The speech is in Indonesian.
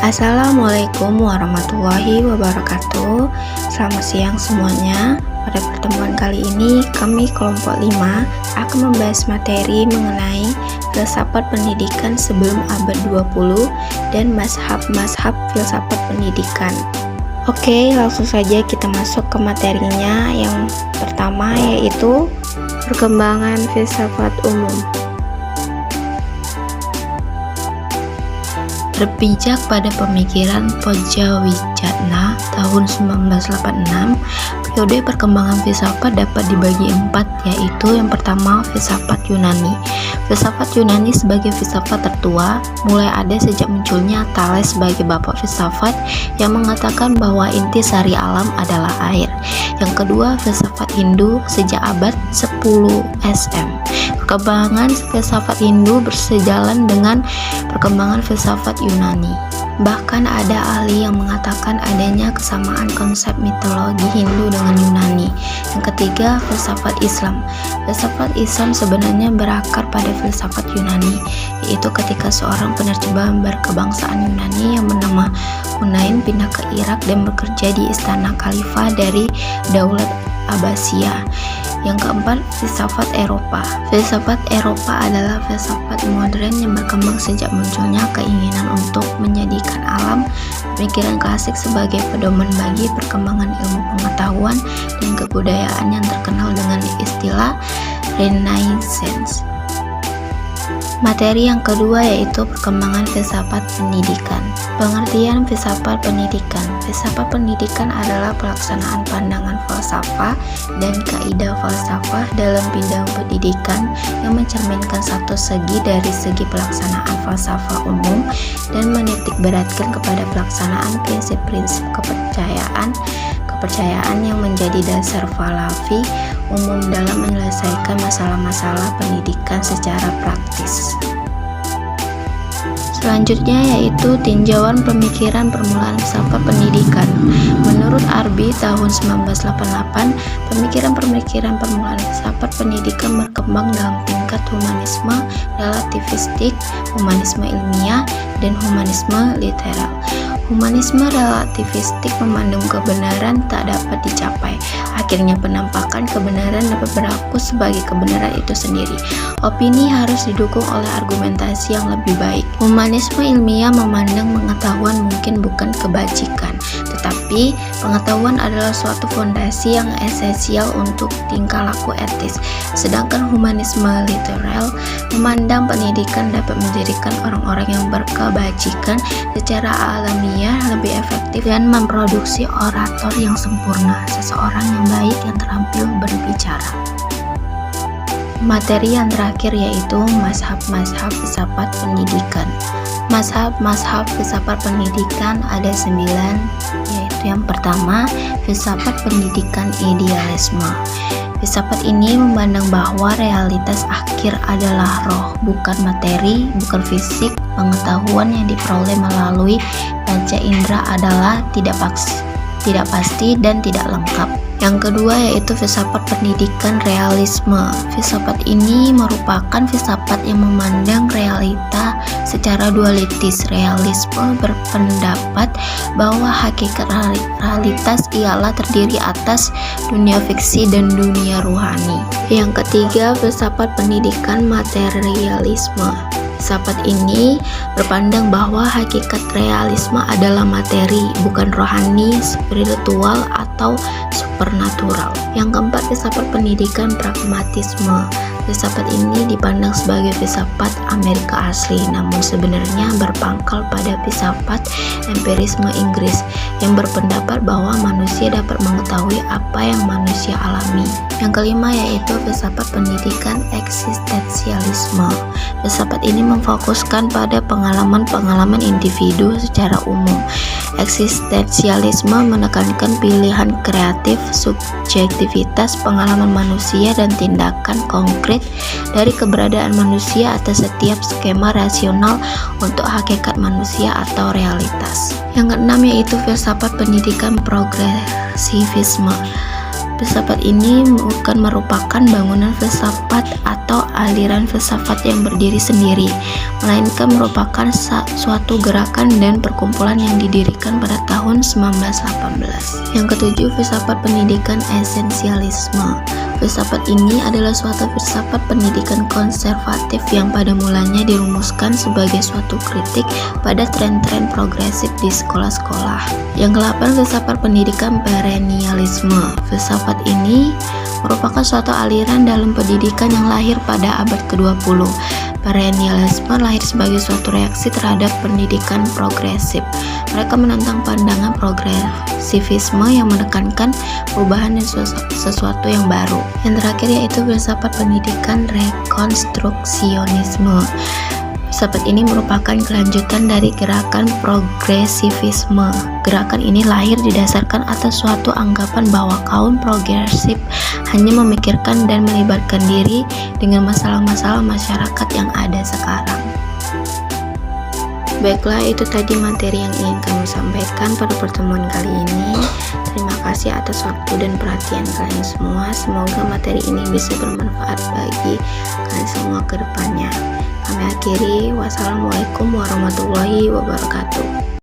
Assalamualaikum warahmatullahi wabarakatuh. Selamat siang semuanya. Pada pertemuan kali ini kami kelompok 5 akan membahas materi mengenai filsafat pendidikan sebelum abad 20 dan mazhab-mazhab filsafat pendidikan. Oke, langsung saja kita masuk ke materinya. Yang pertama yaitu perkembangan filsafat umum. Berpijak pada pemikiran Pojawijatna tahun 1986, periode perkembangan filsafat dapat dibagi 4, yaitu yang pertama filsafat Yunani. Filsafat Yunani sebagai filsafat tertua mulai ada sejak munculnya Thales sebagai bapak filsafat yang mengatakan bahwa inti sari alam adalah air. Yang kedua filsafat Hindu sejak abad 10 SM. Perkembangan filsafat Hindu bersejalan dengan perkembangan filsafat Yunani. Bahkan ada ahli yang mengatakan adanya kesamaan konsep mitologi Hindu dengan Yunani. Yang ketiga, filsafat Islam. Filsafat Islam sebenarnya berakar pada filsafat Yunani, yaitu ketika seorang penerjemah berkebangsaan Yunani yang bernama Hunain pindah ke Irak dan bekerja di istana khalifah dari Daulat Abbasiyah. Yang keempat, filsafat Eropa. Filsafat Eropa adalah filsafat modern yang berkembang sejak munculnya keinginan untuk menjadikan alam pemikiran klasik sebagai pedoman bagi perkembangan ilmu pengetahuan dan kebudayaan yang terkenal dengan istilah Renaissance. Materi yang kedua yaitu perkembangan filsafat pendidikan. Pengertian filsafat pendidikan. Filsafat pendidikan adalah pelaksanaan pandangan falsafah dan kaidah falsafah dalam bidang pendidikan yang mencerminkan satu segi dari segi pelaksanaan falsafah umum dan menitik beratkan kepada pelaksanaan prinsip-prinsip kepercayaan yang menjadi dasar falafi umum dalam menyelesaikan masalah-masalah pendidikan secara praktis. Selanjutnya yaitu tinjauan pemikiran permulaan filsafat pendidikan. Menurut Arbi tahun 1988, pemikiran permulaan filsafat pendidikan berkembang dalam tingkat humanisme relativistik, humanisme ilmiah, dan humanisme literal. Humanisme relativistik memandang kebenaran tak dapat dicapai. Akhirnya penampakan kebenaran dapat berlaku sebagai kebenaran itu sendiri. Opini harus didukung oleh argumentasi yang lebih baik. Humanisme ilmiah memandang pengetahuan mungkin bukan kebajikan, tetapi pengetahuan adalah suatu fondasi yang esensial untuk tingkah laku etis. Sedangkan humanisme literal memandang pendidikan dapat menjadikan orang-orang yang berkebajikan secara alamiah lebih efektif dan memproduksi orator yang sempurna, seseorang yang baik yang terampil berbicara. Materi yang terakhir yaitu mazhab-mazhab filsafat pendidikan. Mazhab-mazhab filsafat pendidikan ada 9, yaitu yang pertama, filsafat pendidikan idealisme. Filsafat ini memandang bahwa realitas akhir adalah roh, bukan materi, bukan fisik. Pengetahuan yang diperoleh melalui panca indera adalah tidak pasti dan tidak lengkap. Yang kedua yaitu filsafat pendidikan realisme. Filsafat ini merupakan filsafat yang memandang realita secara dualitis. Realisme berpendapat bahwa hakikat realitas ialah terdiri atas dunia fiksi dan dunia ruhani. Yang ketiga, filsafat pendidikan materialisme. Filsafat ini berpandang bahwa hakikat realisme adalah materi, bukan rohani, spiritual, atau supernatural. Yang keempat, filsafat pendidikan pragmatisme. Filsafat ini dipandang sebagai filsafat Amerika asli, namun sebenarnya berpangkal pada filsafat empirisme Inggris yang berpendapat bahwa manusia dapat mengetahui apa yang manusia alami. Yang kelima yaitu filsafat pendidikan eksistensialisme. Filsafat ini memfokuskan pada pengalaman-pengalaman individu secara umum. Eksistensialisme menekankan pilihan kreatif, subjektivitas, pengalaman manusia, dan tindakan konkret dari keberadaan manusia atas setiap skema rasional untuk hakikat manusia atau realitas. Yang keenam yaitu filsafat pendidikan progresivisme. Filsafat ini bukan merupakan bangunan filsafat atau aliran filsafat yang berdiri sendiri, melainkan merupakan suatu gerakan dan perkumpulan yang didirikan pada tahun 1918. Yang ketujuh, filsafat pendidikan esensialisme. Filsafat ini adalah suatu filsafat pendidikan konservatif yang pada mulanya dirumuskan sebagai suatu kritik pada tren-tren progresif di sekolah-sekolah. Yang ke-8, filsafat pendidikan perennialisme. Filsafat ini merupakan suatu aliran dalam pendidikan yang lahir pada abad ke-20. Perennialisme lahir sebagai suatu reaksi terhadap pendidikan progresif. Mereka menentang pandangan progresivisme yang menekankan perubahan dan sesuatu yang baru. Yang terakhir yaitu filsafat pendidikan rekonstruksionisme. Filsafat ini merupakan kelanjutan dari gerakan progresivisme. Gerakan ini lahir didasarkan atas suatu anggapan bahwa kaum progresif hanya memikirkan dan melibatkan diri dengan masalah-masalah masyarakat yang ada sekarang. Baiklah, itu tadi materi yang ingin kami sampaikan pada pertemuan kali ini. Terima kasih atas waktu dan perhatian kalian semua. Semoga materi ini bisa bermanfaat bagi kalian semua ke depannya. Kami akhiri, wassalamualaikum warahmatullahi wabarakatuh.